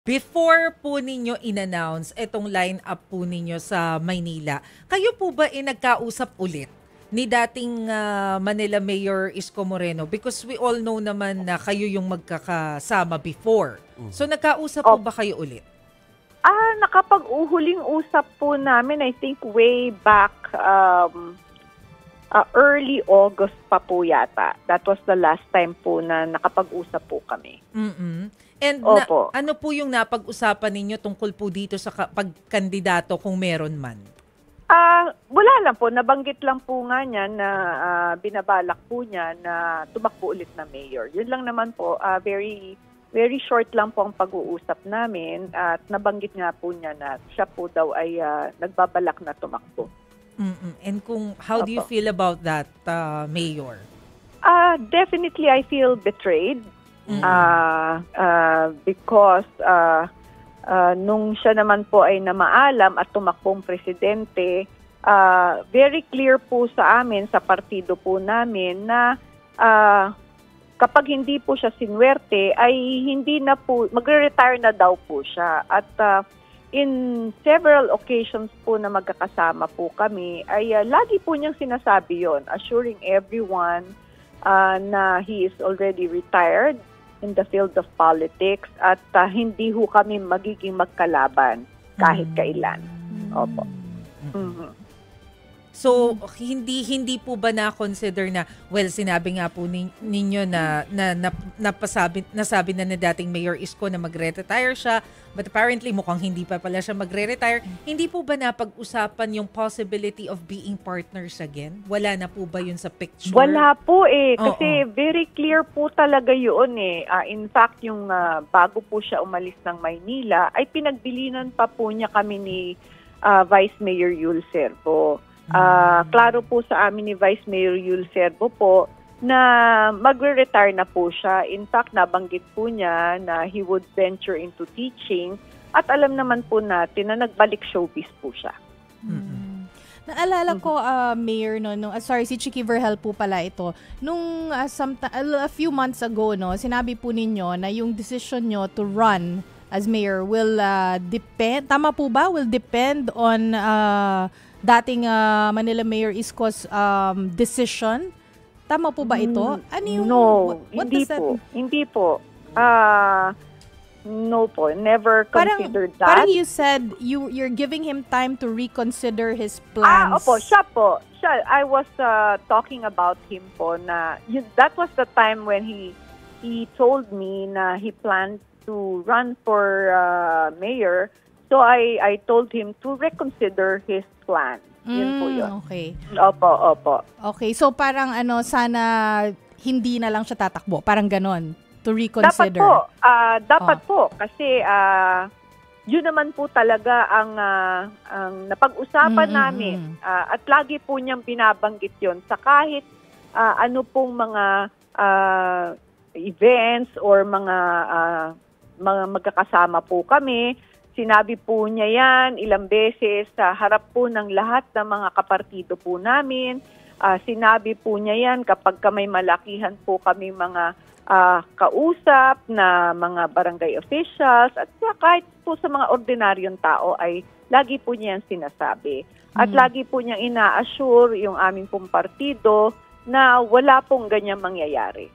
Before po ninyo in-announce itong line-up po ninyo sa Maynila, kayo po ba nagkausap ulit ni dating Manila Mayor Isko Moreno? Because we all know naman na kayo yung magkakasama before. So nagkausap po ba kayo ulit? Nakapag-uhuling usap po namin, I think way back early August pa po yata. That was the last time po na nakapag-usap po kami. And ano po yung napag-usapan ninyo tungkol po dito sa pagkandidato kung meron man? Wala lang po. Nabanggit lang po nga niya na binabalak po niya na tumakbo ulit na mayor. Yun lang naman po. Very short lang po ang pag-uusap namin at nabanggit nga po niya na siya po daw ay nagbabalak na tumakbo. And how do you feel about that, Mayor? Definitely I feel betrayed. Because nung siya naman po ay namaalam at tumakbong presidente, very clear po sa amin, sa partido po namin na kapag hindi po siya sinwerte ay hindi na po, magre-retire na daw po siya. At in several occasions po na magkakasama po kami ay lagi po niyang sinasabi yon, assuring everyone na he is already retired in the field of politics at hindi ho kami magiging magkalaban kahit kailan. Opo. So hindi po ba na-consider na, well, sinabi nga po ninyo na nasabi na dating Mayor Isko na magre-retire siya, but apparently mukhang hindi pa pala siya magre-retire. Hindi po ba napag-usapan yung possibility of being partners again? Wala na po ba yun sa picture? Wala po kasi very clear po talaga yun in fact, yung bago po siya umalis ng Maynila, ay pinagbilinan pa po niya kami ni Vice Mayor Yul Servo. Klaro po sa amin ni Vice Mayor Yul Servo po na magre-retire na po siya. In fact, nabanggit po niya na he would venture into teaching at alam naman po natin na nagbalik showbiz po siya. Naalala ko, Mayor, sorry, si Chicky Verhel po pala ito. Nung a few months ago, sinabi po ninyo na yung decision nyo to run as mayor will depend, tama po ba? Will depend on dating Manila Mayor Isko's decision? Tama po ba ito? Ano yung, no, what hindi does that po. Hindi po. No po. Never considered that. Parang you said you're giving him time to reconsider his plans. Opo, siya po. I was talking about him po na that was the time when he told me na he planned to run for mayor. So I told him to reconsider his plan. Yun po yun. Okay. Opo. Okay, so parang sana hindi na lang siya tatakbo. Parang ganon. To reconsider. Dapat po. Kasi yun naman po talaga ang napag-usapan namin. At lagi po niyang binabanggit yun sa kahit ano pong mga events or mga magkakasama po kami. Sinabi po niya yan ilang beses sa harap po ng lahat ng mga kapartido po namin. Sinabi po niya yan kapag may malakihan po kami mga kausap na mga barangay officials at kahit po sa mga ordinaryong tao ay lagi po niya yan sinasabi. At lagi po niyang ina-assure yung aming pong partido na wala pong ganyang mangyayari.